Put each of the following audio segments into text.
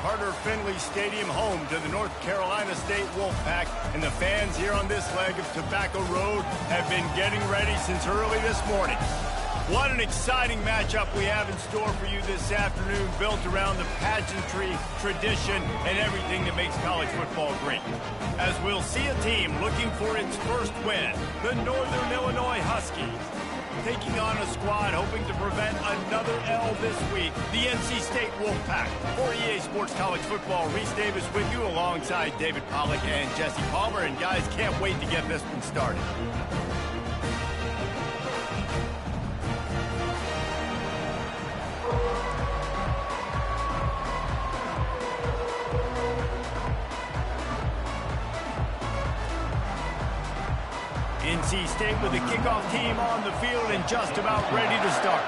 Carter Finley Stadium, home to the North Carolina State Wolfpack, and the fans here on this leg of Tobacco Road have been getting ready since early this morning. What an exciting matchup we have in store for you this afternoon, built around the pageantry, tradition, and everything that makes college football great. As we'll see a team looking for its first win, the Northern Illinois Huskies, taking on a squad hoping to prevent another L this week, the NC State Wolfpack. For EA Sports College Football, Reese Davis with you alongside David Pollack and Jesse Palmer. And guys, can't wait to get this one started. NC State with the kickoff team on the field and just about ready to start.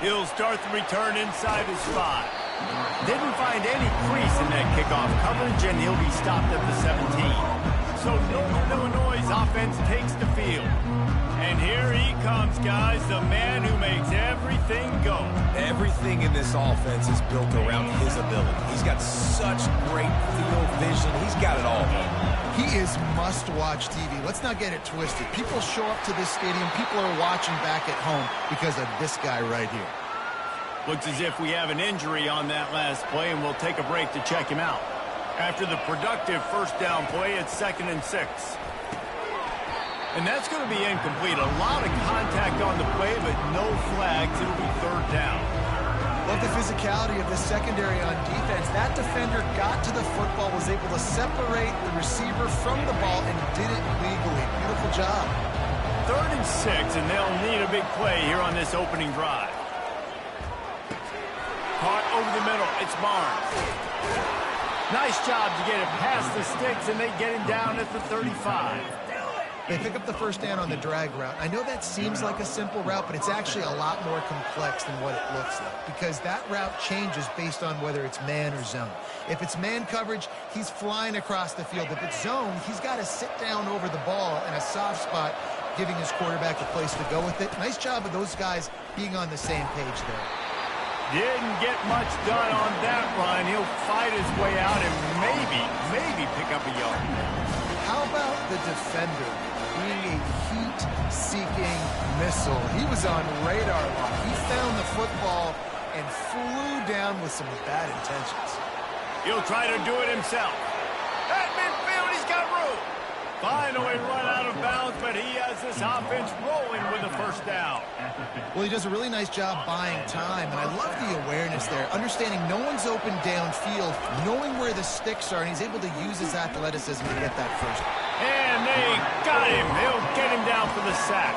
He'll start the return inside his 5. Didn't find any crease in that kickoff coverage, and he'll be stopped at the 17. So Northern Illinois' offense takes the field. And here he comes, guys, the man who makes everything go. Everything in this offense is built around his ability. He's got such great field vision. He's got it all. He is must-watch TV. Let's not get it twisted. People show up to this stadium. People are watching back at home because of this guy right here. Looks as if we have an injury on that last play, and we'll take a break to check him out. After the productive first down play, it's 2nd and 6. And that's going to be incomplete. A lot of contact on the play, but no flags. It'll be 3rd down. Love the physicality of the secondary on defense. That defender got to the football, was able to separate the receiver from the ball, and did it legally. Beautiful job. 3rd and 6, and they'll need a big play here on this opening drive. Caught over the middle. It's Barnes. Nice job to get it past the sticks, and they get him down at the 35. They pick up the first down on the drag route. I know that seems like a simple route, but it's actually a lot more complex than what it looks like, because that route changes based on whether it's man or zone. If it's man coverage, he's flying across the field. If it's zone, he's got to sit down over the ball in a soft spot, giving his quarterback a place to go with it. Nice job of those guys being on the same page there. Didn't get much done on that run. He'll fight his way out and maybe pick up a yard. How about the defender being a heat-seeking missile? He was on radar lock. He found the football and flew down with some bad intentions. He'll try to do it himself. At midfield, he's got room. Finally run out of bounds, but he has this offense rolling with a first down. Well, he does a really nice job buying time, and I love the awareness there, understanding no one's open downfield, knowing where the sticks are, and he's able to use his athleticism to get that first. And they got him. He'll get him down for the sack.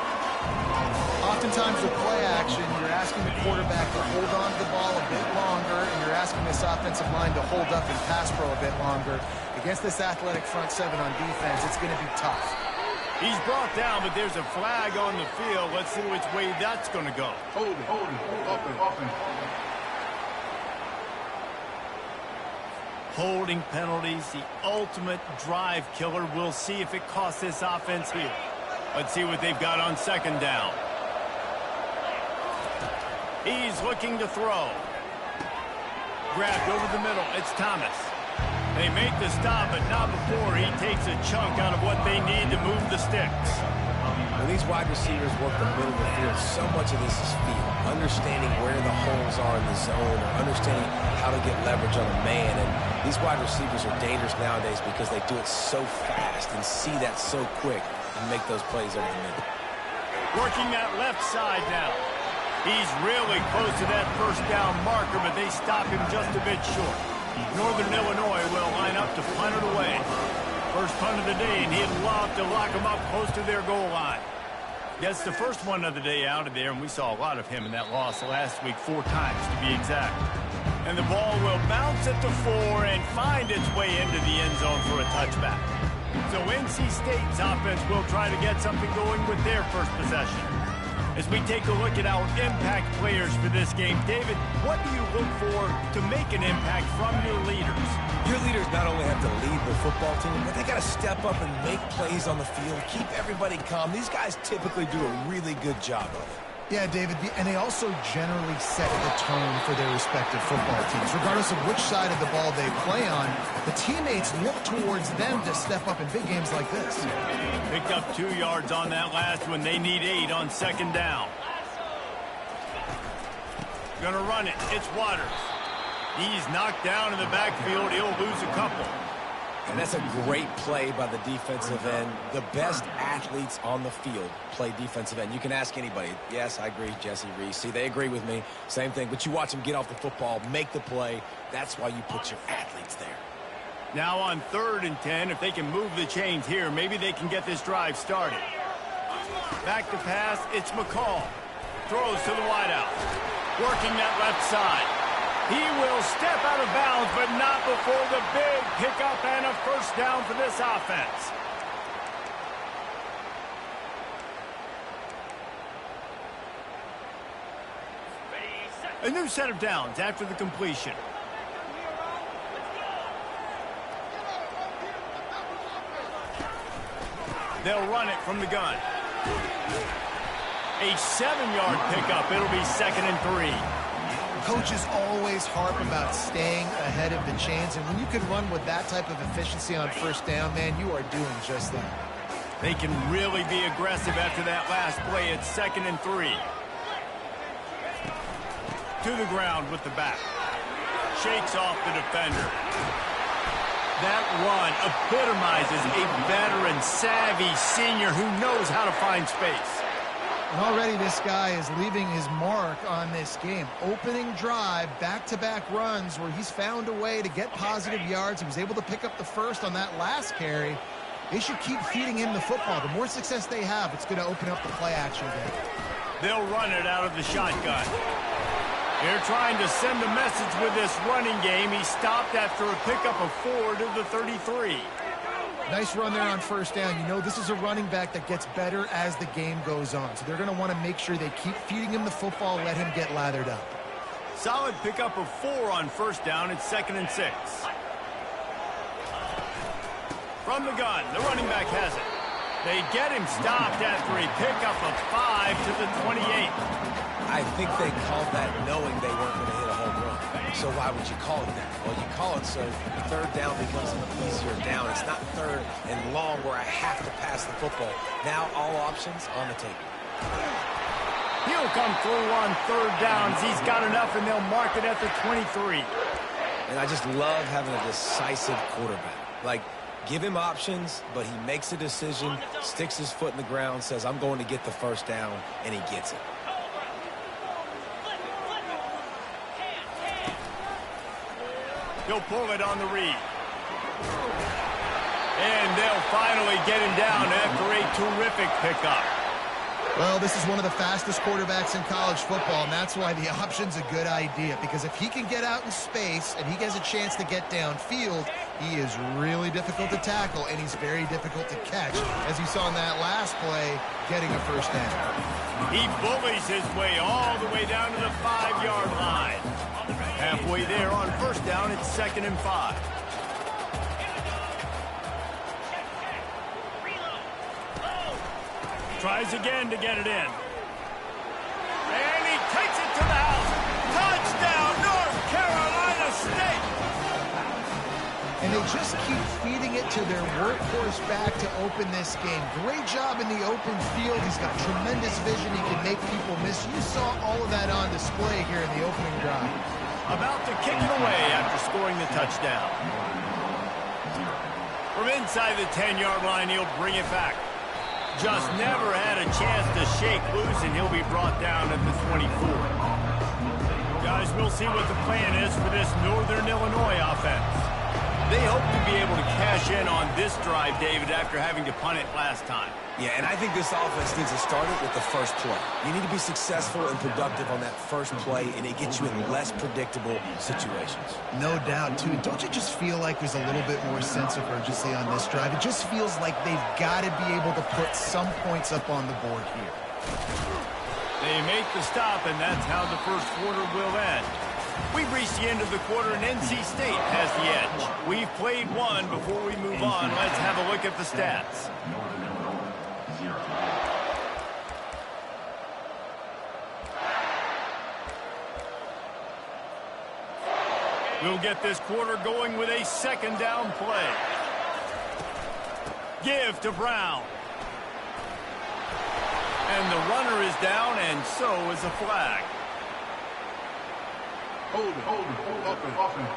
Oftentimes with play action, you're asking the quarterback to hold on to the ball a bit longer, and you're asking this offensive line to hold up and pass pro a bit longer. Against this athletic front 7 on defense, it's going to be tough. He's brought down, but there's a flag on the field. Let's see which way that's going to go. Hold it, open. Holding penalties, the ultimate drive killer. We'll see if it costs this offense here. Let's see what they've got on 2nd down. He's looking to throw. Grabbed over the middle. It's Thomas. They make the stop, but not before he takes a chunk out of what they need to move the sticks. When these wide receivers work the middle of the field, so much of this is feel. Understanding where the holes are in the zone, or understanding how to get leverage on a man. And these wide receivers are dangerous nowadays because they do it so fast and see that so quick and make those plays over the middle. Working that left side now. He's really close to that first down marker, but they stop him just a bit short. Northern Illinois will line up to punt it away. First punt of the day, and he'd love to lock them up close to their goal line. Gets the first one of the day out of there, and we saw a lot of him in that loss last week, 4 times to be exact. And the ball will bounce at the 4 and find its way into the end zone for a touchback. So NC State's offense will try to get something going with their first possession. As we take a look at our impact players for this game, David, what do you look for to make an impact from your leaders? Your leaders not only have to lead the football team, but they got to step up and make plays on the field, keep everybody calm. These guys typically do a really good job of it. Yeah, David, and they also generally set the tone for their respective football teams. Regardless of which side of the ball they play on, the teammates look towards them to step up in big games like this. Picked up 2 yards on that last one. They need 8 on second down. Gonna run it. It's Waters. He's knocked down in the backfield. He'll lose a couple. And that's a great play by the defensive end. The best athletes on the field play defensive end. You can ask anybody. Yes, I agree, Jesse Reese. See, they agree with me. Same thing. But you watch them get off the football, make the play. That's why you put your athletes there. Now on 3rd and 10, if they can move the chains here, maybe they can get this drive started. Back to pass, it's McCall. Throws to the wideout. Working that left side. He will step out of bounds, but not before the big pickup and a first down for this offense. A new set of downs after the completion. They'll run it from the gun. A 7-yard pickup. It'll be 2nd and 3. Coaches always harp about staying ahead of the chains, and when you can run with that type of efficiency on first down, man, you are doing just that. They can really be aggressive after that last play. It's 2nd and 3. To the ground with the back. Shakes off the defender. That run epitomizes a veteran, savvy senior who knows how to find space. And already this guy is leaving his mark on this game. Opening drive, back-to-back runs where he's found a way to get positive yards. He was able to pick up the first on that last carry. They should keep feeding him the football. The more success they have, it's going to open up the play-action game. They'll run it out of the shotgun. They're trying to send a message with this running game. He stopped after a pickup of 4 to the 33. Nice run there on first down. You know this is a running back that gets better as the game goes on. So they're going to want to make sure they keep feeding him the football, let him get lathered up. Solid pickup of 4 on first down. It's 2nd and 6. From the gun, the running back has it. They get him stopped after a pickup of 5 to the 28. I think they called that knowing they weren't going to hit a home run. So why would you call it that? Well, you call it so third down becomes an easier down. It's not 3rd and long where I have to pass the football. Now all options on the table. He'll come through on 3rd downs. He's got enough, and they'll mark it at the 23. And I just love having a decisive quarterback. Like, give him options, but he makes a decision, sticks his foot in the ground, says, I'm going to get the first down, and he gets it. He'll pull it on the read. And they'll finally get him down after a terrific pickup. Well, this is one of the fastest quarterbacks in college football, and that's why the option's a good idea. Because if he can get out in space and he gets a chance to get downfield, he is really difficult to tackle, and he's very difficult to catch. As you saw in that last play, getting a first down. He bullies his way all the way down to the 5-yard line. Halfway there on first down, it's 2nd and 5. Tries again to get it in. And he takes it to the house. Touchdown, North Carolina State! And they just keep feeding it to their workhorse back to open this game. Great job in the open field. He's got tremendous vision. He can make people miss. You saw all of that on display here in the opening drive. About to kick it away after scoring the touchdown. From inside the 10-yard line, he'll bring it back. Just never had a chance to shake loose, and he'll be brought down at the 24. Guys, we'll see what the plan is for this Northern Illinois offense. They hope to be able to cash in on this drive, David, after having to punt it last time. Yeah, and I think this offense needs to start it with the first play. You need to be successful and productive on that first play, and it gets you in less predictable situations. No doubt, too. Don't you just feel like there's a little bit more sense of urgency on this drive? It just feels like they've got to be able to put some points up on the board here. They make the stop, and that's how the first quarter will end. We've reached the end of the quarter, and NC State has the edge. We've played one. Before we move on, let's have a look at the stats. We'll get this quarter going with a second down play. Give to Brown. And the runner is down, and so is a flag. Hold it, offense.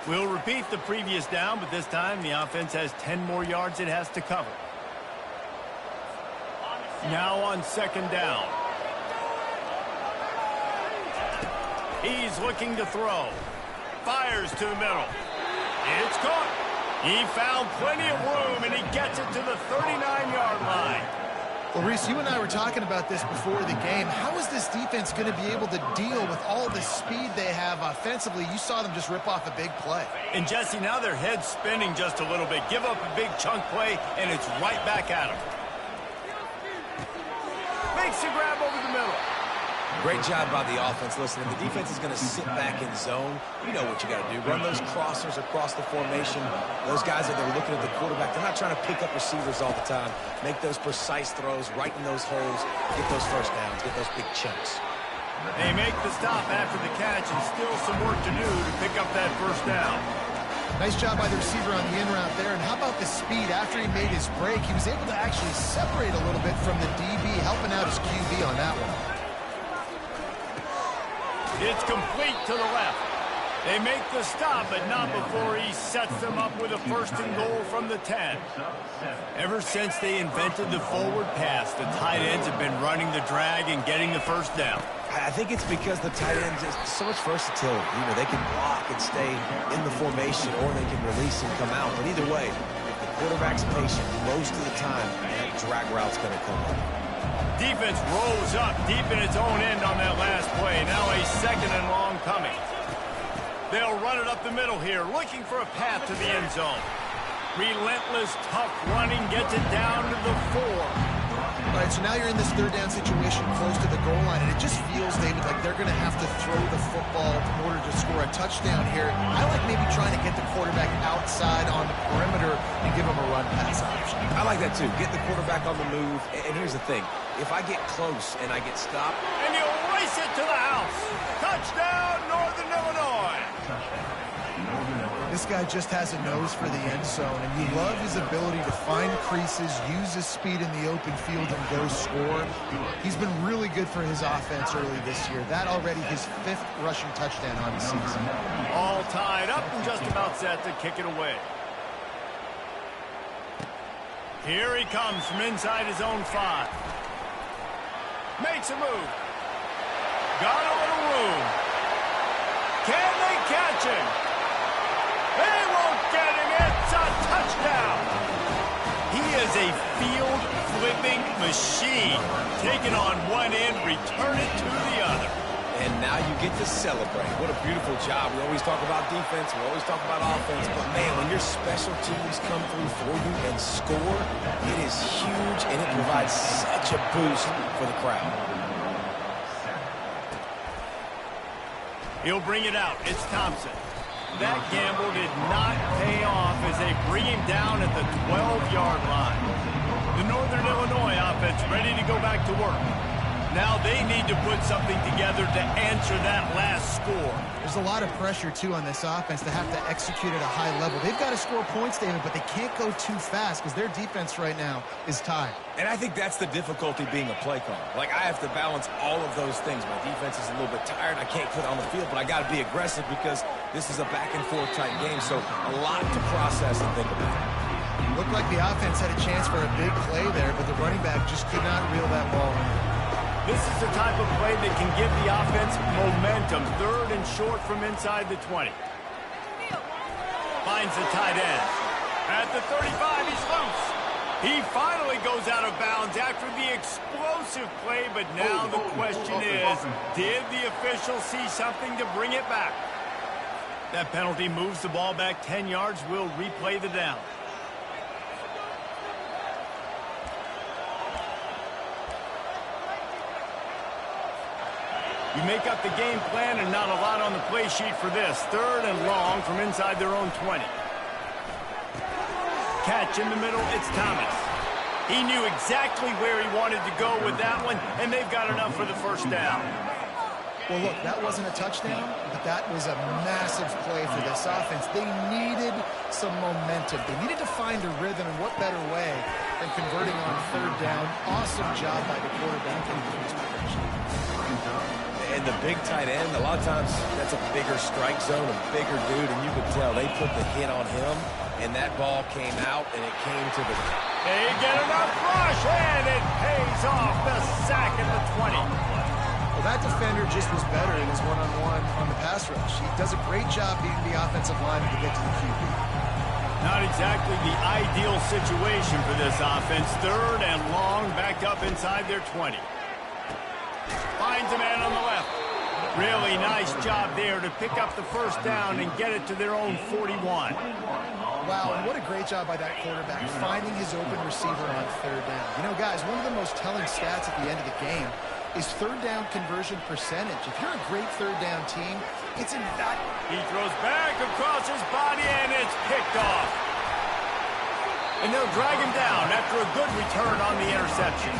We'll repeat the previous down, but this time the offense has 10 more yards it has to cover. Now on second down. He's looking to throw. Fires to the middle. It's caught. He found plenty of room, and he gets it to the 39-yard line. Well, Reese, you and I were talking about this before the game. How is this defense going to be able to deal with all the speed they have offensively? You saw them just rip off a big play. And, Jesse, now their head's spinning just a little bit. Give up a big chunk play, and it's right back at them. Makes a grab over the middle. Great job by the offense. Listen, the defense is going to sit back in zone. You know what you got to do. Run those crossers across the formation. Those guys that are looking at the quarterback, they're not trying to pick up receivers all the time. Make those precise throws right in those holes. Get those first downs. Get those big chunks. They make the stop after the catch, and still some work to do to pick up that first down. Nice job by the receiver on the in route there. And how about the speed after he made his break? He was able to actually separate a little bit from the DB, helping out his QB on that one. It's complete to the left. They make the stop, but not before he sets them up with a first and goal from the 10. Ever since they invented the forward pass, the tight ends have been running the drag and getting the first down. I think it's because the tight ends is so much versatility. You know, they can block and stay in the formation, or they can release and come out. But either way, if the quarterback's patient, most of the time, that drag route's going to come up. Defense rolls up deep in its own end on that last play. Now a second and long coming. They'll run it up the middle here, looking for a path to the end zone. Relentless, tough running gets it down to the 4. All right, so now you're in this third down situation close to the goal line, and it just feels, David, like they're going to have to throw the football in order to score a touchdown here. I like maybe trying to get the quarterback outside on the perimeter and give him a run-pass option. I like that, too. Get the quarterback on the move. And here's the thing. If I get close and I get stopped... And he'll race it to the house. Touchdown, Northern Illinois. This guy just has a nose for the end zone, and you love his ability to find creases, use his speed in the open field, and go score. He's been really good for his offense early this year. That already his 5th rushing touchdown on the season. All tied up and just about set to kick it away. Here he comes from inside his own 5. Makes a move. Got a little room. Can they catch him? They won't get him. It's a touchdown. He is a field-flipping machine. Taking on one end, return it to the other. And now you get to celebrate. What a beautiful job. We always talk about defense. We always talk about offense. But, man, when your special teams come through for you and score, it is huge, and it provides such a boost for the crowd. He'll bring it out. It's Thompson. That gamble did not pay off as they bring him down at the 12-yard line. The Northern Illinois offense ready to go back to work. Now they need to put something together to answer that last score. There's a lot of pressure, too, on this offense to have to execute at a high level. They've got to score points, David, but they can't go too fast because their defense right now is tied. And I think that's the difficulty being a play caller. Like, I have to balance all of those things. My defense is a little bit tired. I can't put it on the field, but I got to be aggressive because this is a back-and-forth type game. So a lot to process and think about. Looked like the offense had a chance for a big play there, but the running back just could not reel that ball in. This is the type of play that can give the offense momentum. 3rd and short from inside the 20. Finds the tight end. At the 35, he's loose. He finally goes out of bounds after the explosive play, but now the question is, did the official see something to bring it back? That penalty moves the ball back 10 yards. We'll replay the down. You make up the game plan and not a lot on the play sheet for this. 3rd and long from inside their own 20. Catch in the middle, it's Thomas. He knew exactly where he wanted to go with that one, and they've got enough for the first down. Well, look, that wasn't a touchdown, but that was a massive play for this offense. They needed some momentum. They needed to find a rhythm, and what better way than converting on third down. Awesome job by the quarterback in his progression. And the big tight end, a lot of times that's a bigger strike zone, a bigger dude, and you could tell they put the hit on him, and that ball came out, and it came to the... They get enough rush, and it pays off. The sack at the 20. Well, that defender just was better in his one-on-one on the pass rush. He does a great job beating the offensive lineman to get to the QB. Not exactly the ideal situation for this offense. Third and long, backed up inside their 20. Finds a man on the left. Really nice job there to pick up the first down and get it to their own 41. Wow, and what a great job by that quarterback finding his open receiver on third down. You know, guys, one of the most telling stats at the end of the game is third down conversion percentage. If you're a great third down team, it's in that. He throws back across his body, and it's picked off. And they'll drag him down after a good return on the interception.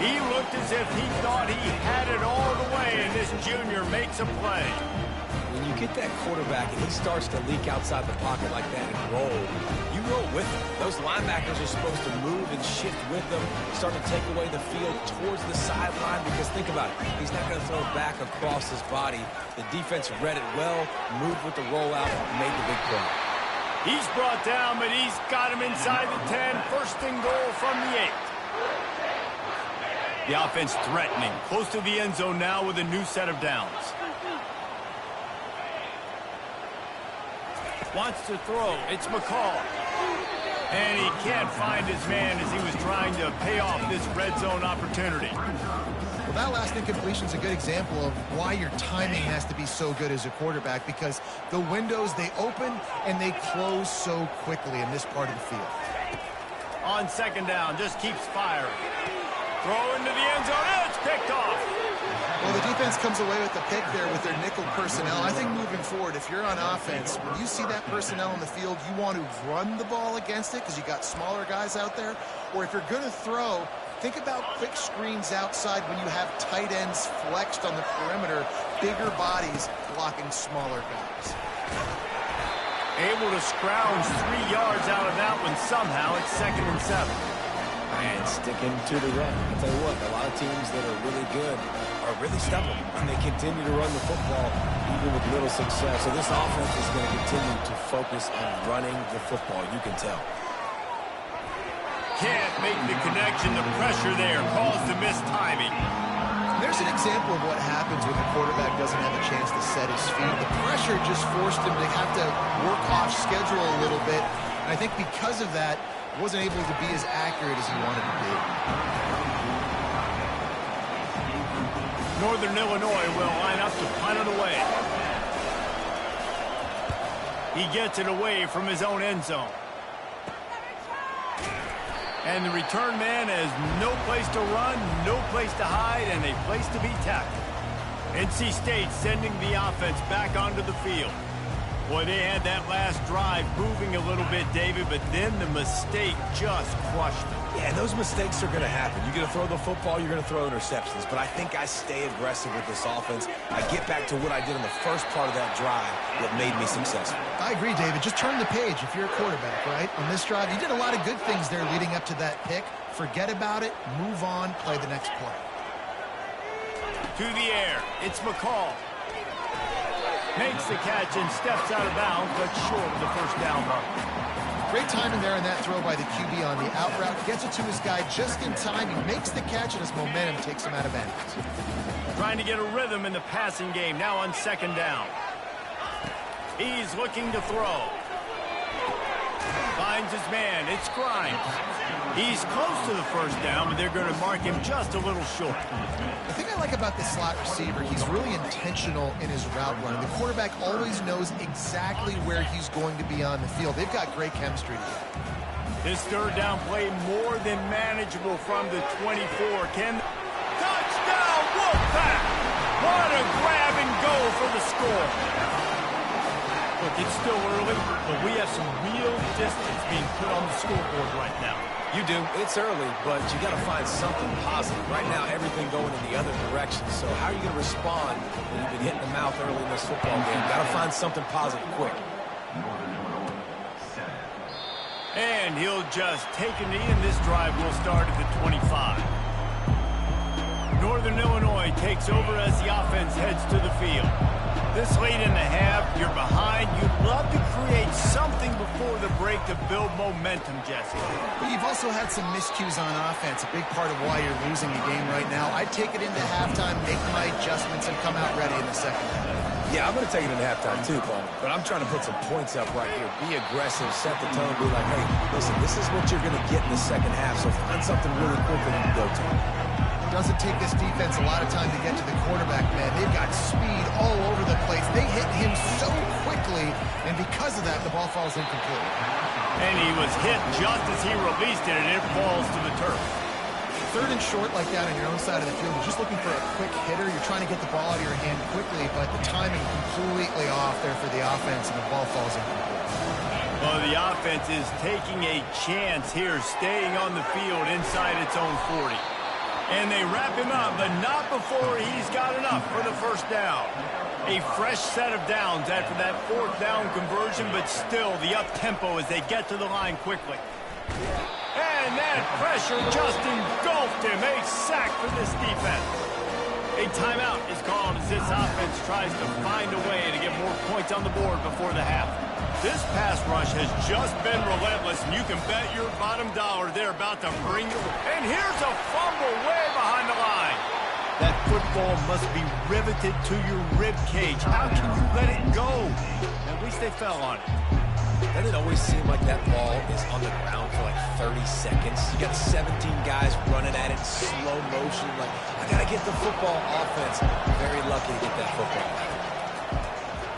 He looked as if he thought he had it all the way, and this junior makes a play. When you get that quarterback and he starts to leak outside the pocket like that and roll, you roll with him. Those linebackers are supposed to move and shift with them, start to take away the field towards the sideline, because think about it, he's not going to throw it back across his body. The defense read it well, moved with the rollout, made the big play. He's brought down, but he's got him inside the 10. First and goal from the 8. The offense threatening, close to the end zone now with a new set of downs. Wants to throw. It's McCall. And he can't find his man as he was trying to pay off this red zone opportunity. Well, that last incompletion is a good example of why your timing has to be so good as a quarterback, because the windows, they open and they close so quickly in this part of the field. On second down, just keeps firing. Throw into the end zone. It's picked off. Well, the defense comes away with the pick there with their nickel personnel. I think moving forward, if you're on offense, when you see that personnel on the field, you want to run the ball against it because you got smaller guys out there. Or if you're going to throw, think about quick screens outside when you have tight ends flexed on the perimeter, bigger bodies blocking smaller guys. Able to scrounge 3 yards out of that one somehow. It's 2nd and 7. And sticking to the run. I'll tell you what, a lot of teams that are really good are really stubborn, and they continue to run the football even with little success. So this offense is going to continue to focus on running the football. You can tell. Can't make the connection. The pressure there caused the missed timing. There's an example of what happens when the quarterback doesn't have a chance to set his feet. The pressure just forced him to have to work off schedule a little bit. And I think because of that, wasn't able to be as accurate as he wanted to be. Northern Illinois will line up to punt it away. He gets it away from his own end zone. And the return man has no place to run, no place to hide, and a place to be tackled. NC State sending the offense back onto the field. Boy, they had that last drive moving a little bit, David, but then the mistake just crushed them. Yeah, and those mistakes are going to happen. You're going to throw the football, you're going to throw interceptions. But I think I stay aggressive with this offense. I get back to what I did in the first part of that drive that made me successful. I agree, David. Just turn the page if you're a quarterback, right? On this drive, you did a lot of good things there leading up to that pick. Forget about it, move on, play the next play. To the air, it's McCall. Makes the catch and steps out of bounds, but short of the first down mark. Great timing there in that throw by the QB on the out route. Gets it to his guy just in time. He makes the catch, and his momentum takes him out of bounds. Trying to get a rhythm in the passing game, now on second down. He's looking to throw. Finds his man. It's Grimes. He's close to the first down, but they're going to mark him just a little short. The thing I like about the slot receiver, he's really intentional in his route running. The quarterback always knows exactly where he's going to be on the field. They've got great chemistry together. This third down play more than manageable from the 24. Touchdown, Wolfpack! What a grab and go for the score. Look, it's still early, but we have some real distance being put on the scoreboard right now. You do. It's early, but you got to find something positive. Right now, everything going in the other direction. So how are you going to respond when you've been hit in the mouth early in this football game? Got to find something positive quick. And he'll just take a knee, and this drive will start at the 25. Northern Illinois takes over as the offense heads to the field. This late in the half, you're behind. You'd love to create something before the break to build momentum, Jesse. But you've also had some miscues on offense, a big part of why you're losing the game right now. I'd take it into halftime, make my adjustments, and come out ready in the second half. Yeah, I'm going to take it into halftime too, Paul. But I'm trying to put some points up right here. Be aggressive, set the tone, be like, hey, listen, this is what you're going to get in the second half, so find something really quick that you can go to. Doesn't take this defense a lot of time to get to the quarterback, man. They've got speed all over the place. They hit him so quickly, and because of that, the ball falls incomplete. And he was hit just as he released it, and it falls to the turf. Third and short like that on your own side of the field, you're just looking for a quick hitter. You're trying to get the ball out of your hand quickly, but the timing completely off there for the offense, and the ball falls incomplete. Well, the offense is taking a chance here, staying on the field inside its own 40. And they wrap him up, but not before he's got enough for the first down. A fresh set of downs after that fourth down conversion, but still the up-tempo as they get to the line quickly. And that pressure just engulfed him. A sack for this defense. A timeout is called as this offense tries to find a way to get more points on the board before the half. This pass rush has just been relentless, and you can bet your bottom dollar they're about to bring you. And here's a fumble way behind the line. That football must be riveted to your rib cage. How can you let it go? At least they fell on it. Doesn't it always seem like that ball is on the ground for like 30 seconds? You got 17 guys running at it in slow motion. Like, I got to get the football. Offense very lucky to get that football.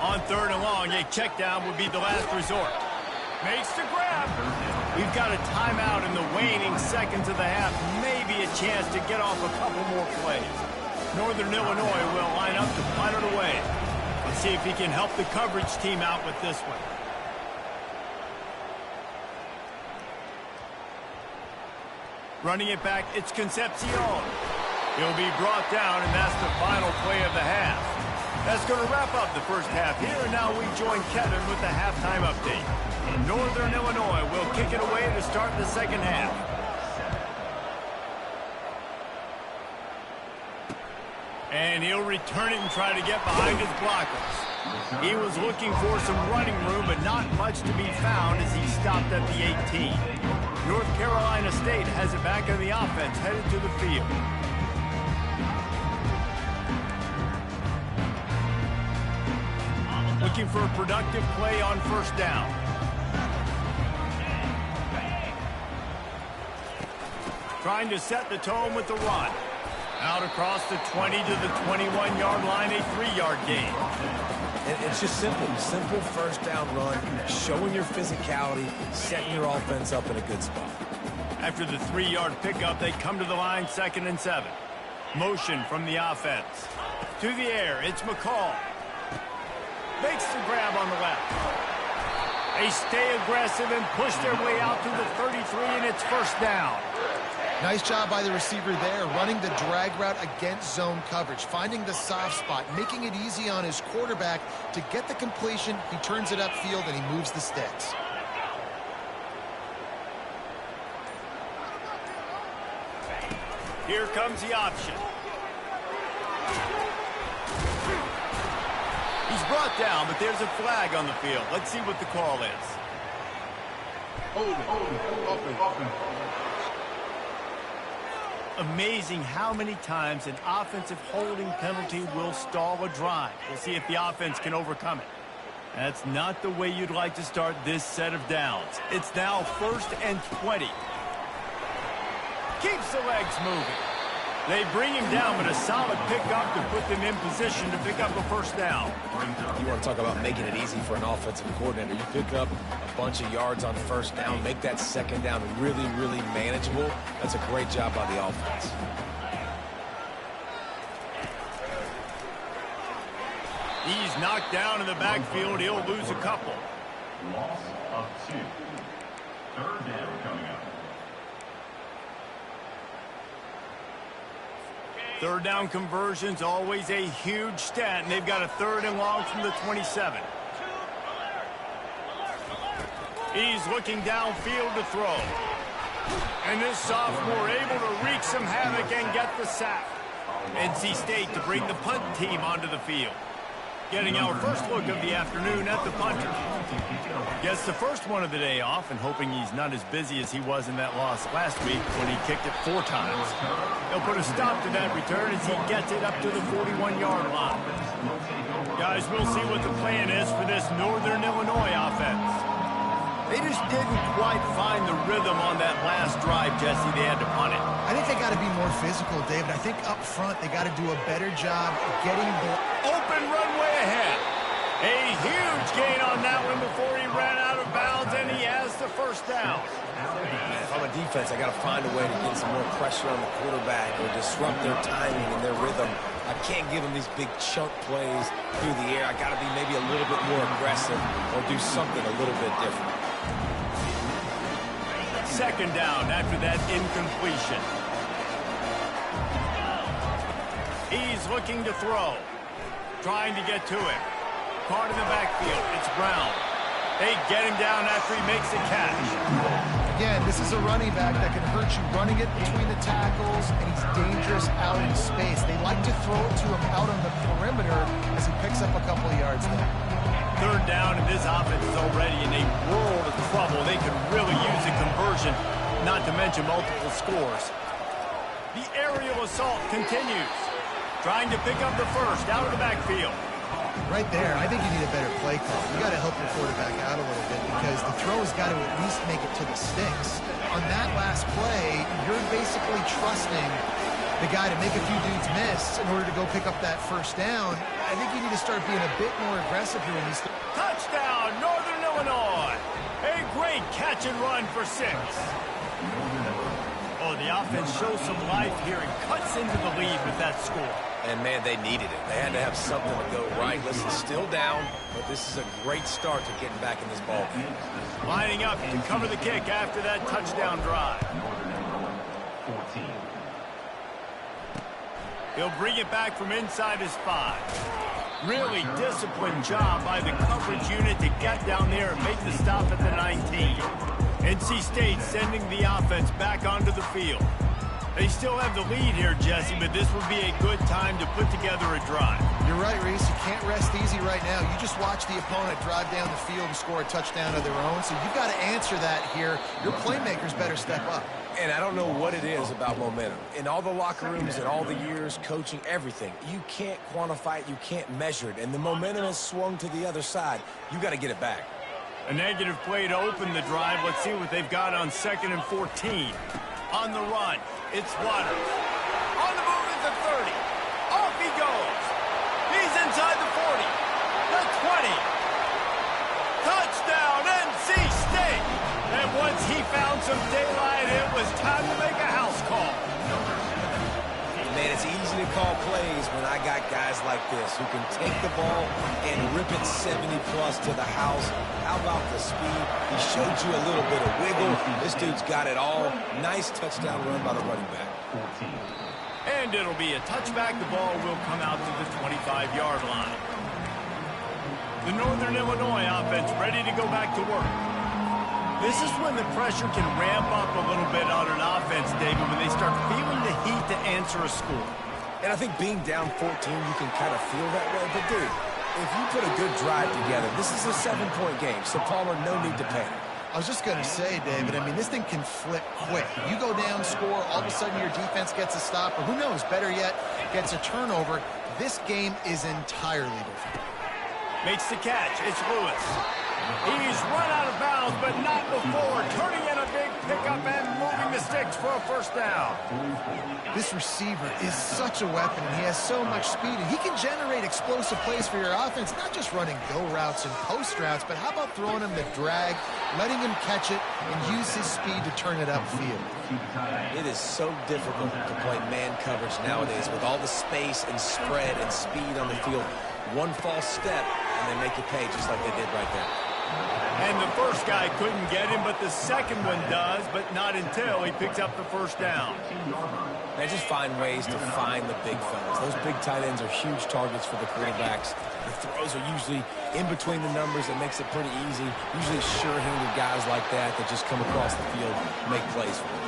On third and long, a check down would be the last resort. Makes the grab. We've got a timeout in the waning seconds of the half. Maybe a chance to get off a couple more plays. Northern Illinois will line up to punt it away. Let's see if he can help the coverage team out with this one. Running it back, it's Concepcion. He'll be brought down, and that's the final play of the half. That's going to wrap up the first half here, and now we join Kevin with the halftime update. Northern Illinois will kick it away to start the second half. And he'll return it and try to get behind his blockers. He was looking for some running room, but not much to be found as he stopped at the 18. North Carolina State has it back on the offense, headed to the field. Looking for a productive play on first down. Trying to set the tone with the run. Out across the 20 to the 21-yard line, a 3-yard gain. It's just simple. Simple first down run, showing your physicality, setting your offense up in a good spot. After the 3-yard pickup, they come to the line 2nd and 7. Motion from the offense. To the air, it's McCall. Makes the grab on the left. They stay aggressive and push their way out to the 33, and it's first down. Nice job by the receiver there, running the drag route against zone coverage, finding the soft spot, making it easy on his quarterback to get the completion. He turns it upfield, and he moves the sticks. Here comes the option. He's brought down, but there's a flag on the field. Let's see what the call is. Open. Amazing how many times an offensive holding penalty will stall a drive. We'll see if the offense can overcome it. That's not the way you'd like to start this set of downs. It's now 1st and 20. Keeps the legs moving. They bring him down, but a solid pickup to put them in position to pick up a first down. You want to talk about making it easy for an offensive coordinator. You pick up a bunch of yards on first down, make that second down really, really manageable. That's a great job by the offense. He's knocked down in the backfield. He'll lose a couple. Loss of 2. 3rd down coming up. Third down conversion's always a huge stat, and they've got a 3rd and long from the 27. He's looking downfield to throw. And this sophomore able to wreak some havoc and get the sack. NC State to bring the punt team onto the field. Getting our first look of the afternoon at the punter. Gets the first one of the day off and hoping he's not as busy as he was in that loss last week when he kicked it 4 times. He'll put a stop to that return as he gets it up to the 41-yard line. Guys, we'll see what the plan is for this Northern Illinois offense. They just didn't quite find the rhythm on that last drive, Jesse. They had to punt it. I think they got to be more physical, David. I think up front they got to do a better job getting the open runway ahead. A huge gain on that one before he ran out of bounds, and he has the first down. If I'm a defense, I got to find a way to get some more pressure on the quarterback or disrupt their timing and their rhythm. I can't give them these big chunk plays through the air. I got to be maybe a little bit more aggressive or do something a little bit different. Second down after that incompletion. He's looking to throw. Trying to get to it. Caught in the backfield. It's Brown. They get him down after he makes a catch. Again, this is a running back that can hurt you running it between the tackles, and he's dangerous out in space. They like to throw it to him out on the perimeter as he picks up a couple of yards there. Third down, and this offense is already in a world of trouble. They could really use a conversion, not to mention multiple scores. The aerial assault continues. Trying to pick up the first out of the backfield. Right there, I think you need a better play call. You got to help your quarterback out a little bit because the throw's got to at least make it to the sticks. On that last play, you're basically trusting the guy to make a few dudes miss in order to go pick up that first down. I think you need to start being a bit more aggressive here in these. Touchdown, Northern Illinois. A great catch and run for 6. Oh, the offense shows some life here and cuts into the lead with that score. And, man, they needed it. They had to have something to go right. Listen, still down, but this is a great start to getting back in this ball game. Lining up to cover the kick after that touchdown drive. He'll bring it back from inside his 5. Really disciplined job by the coverage unit to get down there and make the stop at the 19. NC State sending the offense back onto the field. They still have the lead here, Jesse, but this would be a good time to put together a drive. You're right, Reese. You can't rest easy right now. You just watch the opponent drive down the field and score a touchdown of their own, so you've got to answer that here. Your playmakers better step up. And I don't know what it is about momentum. In all the locker rooms and all the years coaching, everything, you can't quantify it, you can't measure it. And the momentum has swung to the other side. You got to get it back. A negative play to open the drive. Let's see what they've got on 2nd and 14. On the run, it's Waters. On the move is the 30. Off he goes. He's inside the 40. The 20. Touchdown, NC State. And once he found some daylight, it was time to make a house call. Man, it's easy to call plays when I got guys like this who can take the ball and rip it 70-plus to the house. How about the speed? He showed you a little bit of wiggle. This dude's got it all. Nice touchdown run by the running back. And it'll be a touchback. The ball will come out to the 25-yard line. The Northern Illinois offense ready to go back to work. This is when the pressure can ramp up a little bit on an offense, David, when they start feeling the heat to answer a score. And I think being down 14, you can kind of feel that way. But, dude, if you put a good drive together, this is a 7-point game. So, Palmer, no need to panic. I was just going to say, David, I mean, this thing can flip quick. You go down, score, all of a sudden your defense gets a stop, or who knows, better yet, gets a turnover. This game is entirely different. Makes the catch. It's Lewis. He's run out of bounds, but not before. Turning in a big pickup and moving the sticks for a first down. This receiver is such a weapon, and he has so much speed, and he can generate explosive plays for your offense, not just running go routes and post routes, but how about throwing him the drag, letting him catch it, and use his speed to turn it upfield. It is so difficult to play man coverage nowadays with all the space and spread and speed on the field. One false step, and they make you pay just like they did right there. And the first guy couldn't get him, but the second one does, but not until he picks up the first down. They just find ways to find the big fellas. Those big tight ends are huge targets for the quarterbacks. The throws are usually in between the numbers. That makes it pretty easy. Usually sure-handed guys like that just come across the field and make plays for them.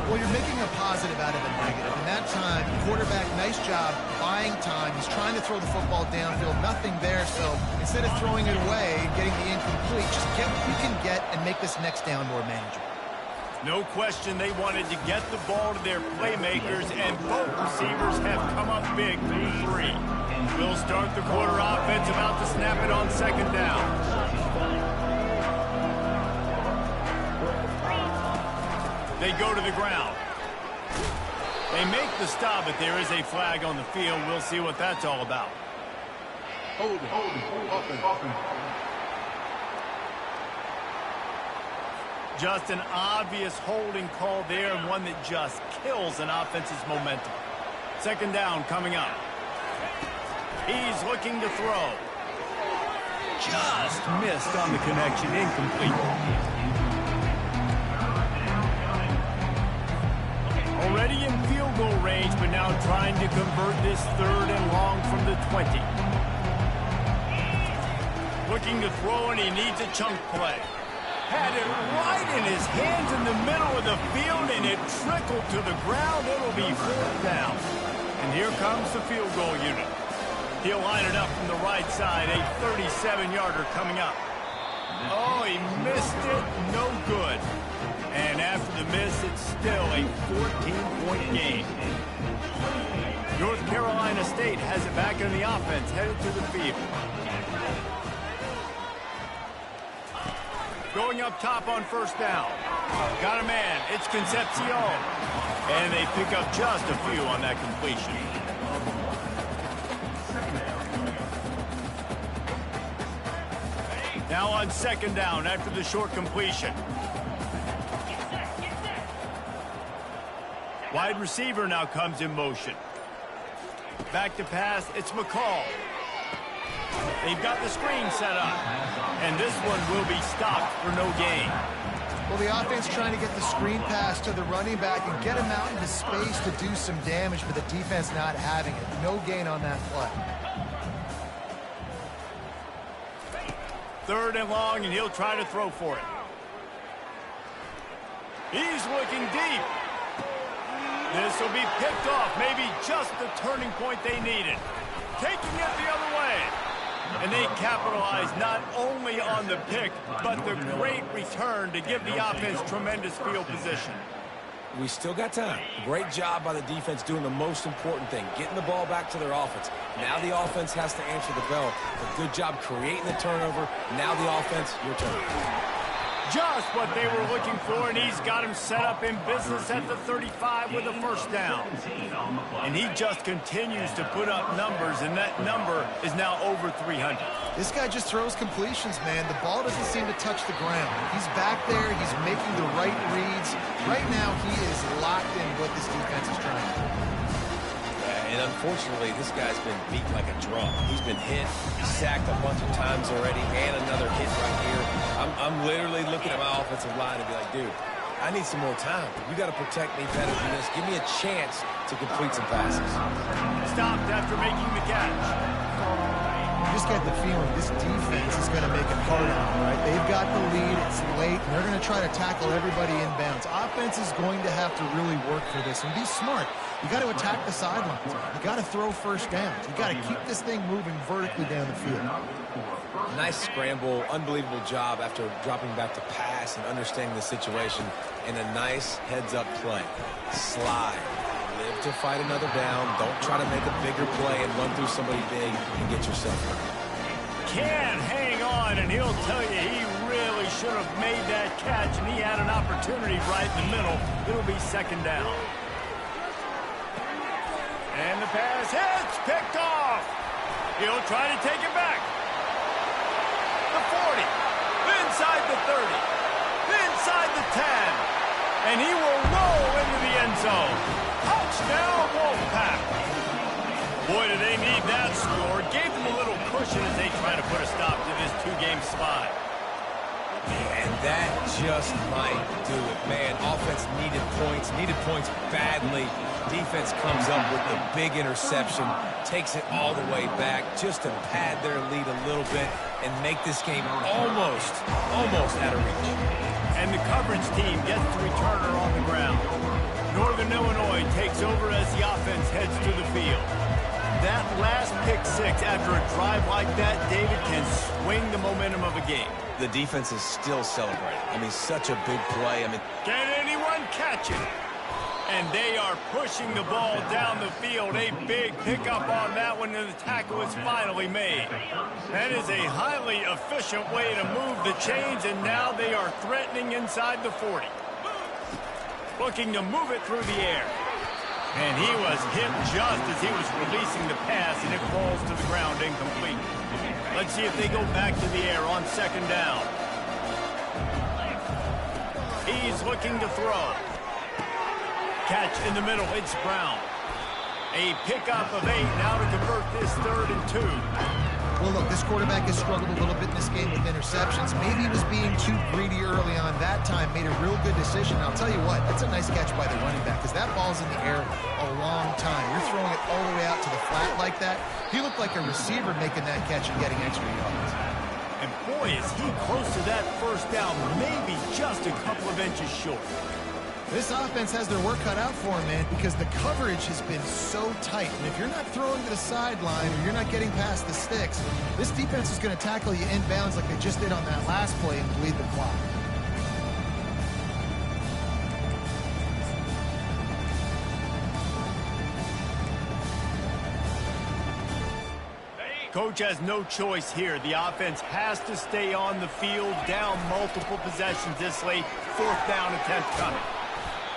Well, you're making a positive out of a negative. In that time, quarterback, nice job buying time. He's trying to throw the football downfield. Nothing there, so instead of throwing it away and getting the incomplete, just get what you can get and make this next down more manageable. No question they wanted to get the ball to their playmakers, and both receivers have come up big through three. We'll start the quarter offense, about to snap it on second down. They go to the ground. They make the stop, but there is a flag on the field. We'll see what that's all about. Hold it, offense. Just an obvious holding call there, and one that just kills an offense's momentum. Second down coming up. He's looking to throw. Just missed on the connection, incomplete. Already in field goal range, but now trying to convert this third and long from the 20. Looking to throw, and he needs a chunk play. Had it right in his hands in the middle of the field, and it trickled to the ground. It'll be fourth down. And here comes the field goal unit. He'll line it up from the right side, a 37-yarder coming up. Oh, he missed it. No good. And after the miss, it's still a 14-point game. North Carolina State has it back in the offense, headed to the field. Going up top on first down. Got a man. It's Concepcion. And they pick up just a few on that completion. Now on second down after the short completion. Wide receiver now comes in motion. Back to pass. It's McCall. They've got the screen set up. And this one will be stopped for no gain. Well, the offense trying to get the screen pass to the running back and get him out into space to do some damage, but the defense not having it. No gain on that play. Third and long, and he'll try to throw for it. He's looking deep. This will be picked off. Maybe just the turning point they needed. Taking it the other way. And they capitalize not only on the pick, but the great return to give the offense tremendous field position. We still got time. Great job by the defense doing the most important thing, getting the ball back to their offense. Now the offense has to answer the bell. A good job creating the turnover. Now the offense, your turn. Just what they were looking for, and he's got him set up in business at the 35 with a first down. And he just continues to put up numbers, and that number is now over 300. This guy just throws completions, man. The ball doesn't seem to touch the ground. He's back there. He's making the right reads. Right now, he is locked in what this defense is trying to do. And unfortunately, this guy's been beat like a drum. He's been hit, sacked a bunch of times already, and another hit right here. I'm literally looking at my offensive line and be like, dude, I need some more time. You got to protect me better than this. Give me a chance to complete some passes. Stopped after making the catch. You just get the feeling this defense is going to make it hard on them, right? They've got the lead. It's late, and they're going to try to tackle everybody inbounds. Offense is going to have to really work for this and be smart. You got to attack the sidelines. You got to throw first downs. You got to keep this thing moving vertically down the field. Nice scramble, unbelievable job after dropping back to pass and understanding the situation, and a nice heads-up play. Slide. Live to fight another down. Don't try to make a bigger play and run through somebody big and get yourself hurt. Can't hang on, and he'll tell you he really should have made that catch, and he had an opportunity right in the middle. It'll be second down. And the pass hits, picked off. He'll try to take it back. The 40, inside the 30, inside the 10, and he will roll into the end zone. Touchdown, Wolfpack. Boy, do they need that score. Gave them a little cushion as they try to put a stop to this two-game slide. And that just might do it. Man, offense needed points badly. Defense comes up with the big interception, takes it all the way back just to pad their lead a little bit and make this game almost out of reach. And the coverage team gets the returner on the ground. Northern Illinois takes over as the offense heads to the field. That last pick six after a drive like that, David, can swing the momentum of a game. The defense is still celebrating. I mean, such a big play. Can anyone catch it? And they are pushing the ball down the field. A big pickup on that one, and the tackle is finally made. That is a highly efficient way to move the chains, and now they are threatening inside the 40. Looking to move it through the air. And he was hit just as he was releasing the pass, and it falls to the ground incomplete. Let's see if they go back to the air on second down. He's looking to throw. Catch in the middle, it's Brown. A pickup of 8 now to convert this 3rd and 2. Well, look, this quarterback has struggled a little bit in this game with interceptions. Maybe he was being too greedy early on that time, made a real good decision. I'll tell you what, that's a nice catch by the running back because that ball's in the air a long time. You're throwing it all the way out to the flat like that. He looked like a receiver making that catch and getting extra yards. And boy, is he close to that first down, maybe just a couple of inches short. This offense has their work cut out for them, man, because the coverage has been so tight. And if you're not throwing to the sideline or you're not getting past the sticks, this defense is going to tackle you inbounds like they just did on that last play and bleed the clock. Coach has no choice here. The offense has to stay on the field, down multiple possessions this late. 4th down attempt coming.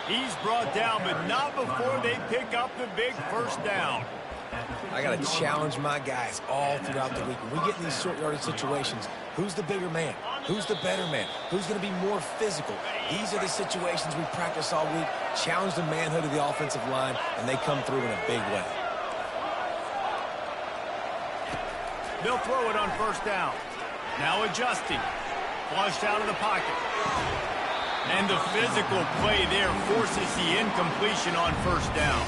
He's brought down, but not before they pick up the big first down. I got to challenge my guys all throughout the week. When we get in these short yardage situations, who's the bigger man? Who's the better man? Who's going to be more physical? These are the situations we practice all week. Challenge the manhood of the offensive line, and they come through in a big way. They'll throw it on first down. Now adjusting. Flushed out of the pocket. And the physical play there forces the incompletion on first down.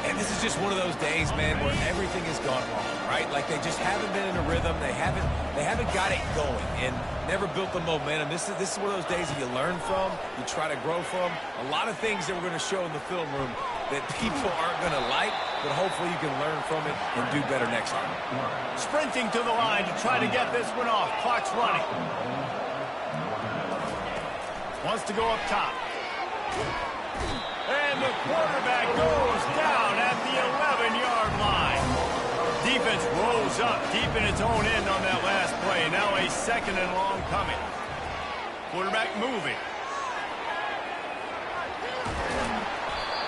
And this is just one of those days, man, where everything has gone wrong, right? Like they just haven't been in a rhythm. They haven't got it going and never built the momentum. This is one of those days that you learn from, you try to grow from. A lot of things that we're going to show in the film room that people aren't going to like, but hopefully you can learn from it and do better next time. Sprinting to the line to try to get this one off. Clock's running. Wants to go up top. And the quarterback goes down at the 11-yard line. Defense rolls up deep in its own end on that last play. Now a 2nd and long coming. Quarterback moving.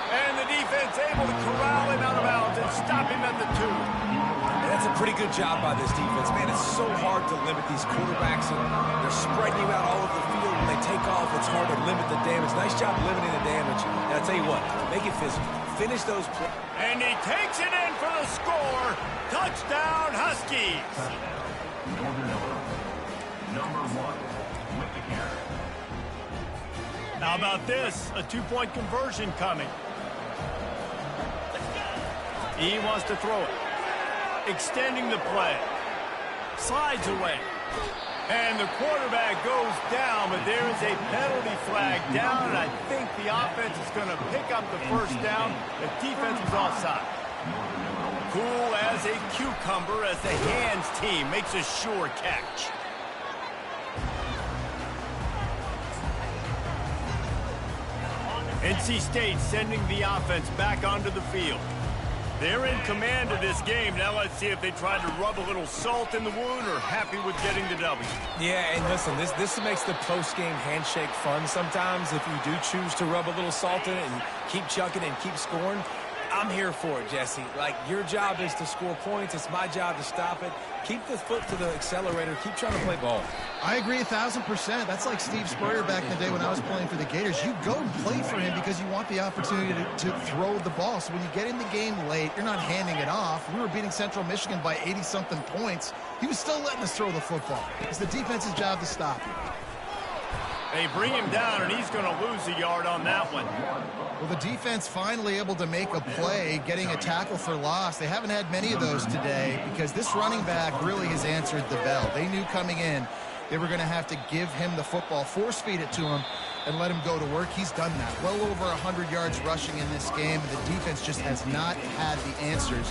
And the defense able to corral him out of bounds and stop him at the 2. And that's a pretty good job by this defense. Man, it's so hard to limit these quarterbacks, and they're spreading you out all over the field. When they take off, it's hard to limit the damage. Nice job limiting the damage. And I'll tell you what, make it physical. Finish those plays. And he takes it in for the score. Touchdown, Huskies. Northern Illinois, number 1 with the carry. How about this? A 2-point conversion coming. He wants to throw it. Extending the play. Slides away. And the quarterback goes down, but there is a penalty flag down, and I think the offense is going to pick up the first down. The defense was offside. Cool as a cucumber as the hands team makes a sure catch. NC State sending the offense back onto the field. They're in command of this game. Now let's see if they try to rub a little salt in the wound or happy with getting the W. Yeah, and listen, this makes the post-game handshake fun sometimes if you do choose to rub a little salt in it and keep chucking and keep scoring. I'm here for it, Jesse. Like, your job is to score points. It's my job to stop it. Keep the foot to the accelerator. Keep trying to play ball. I agree 1,000%. That's like Steve Spurrier back in the day when I was playing for the Gators. You go and play for him because you want the opportunity to throw the ball. So when you get in the game late, you're not handing it off. We were beating Central Michigan by 80-something points. He was still letting us throw the football. It's the defense's job to stop it. They bring him down, and he's going to lose a yard on that one. Well, the defense finally able to make a play, getting a tackle for loss. They haven't had many of those today because this running back really has answered the bell. They knew coming in they were going to have to give him the football, force feed it to him, and let him go to work. He's done that. Well over 100 yards rushing in this game. The defense just has not had the answers.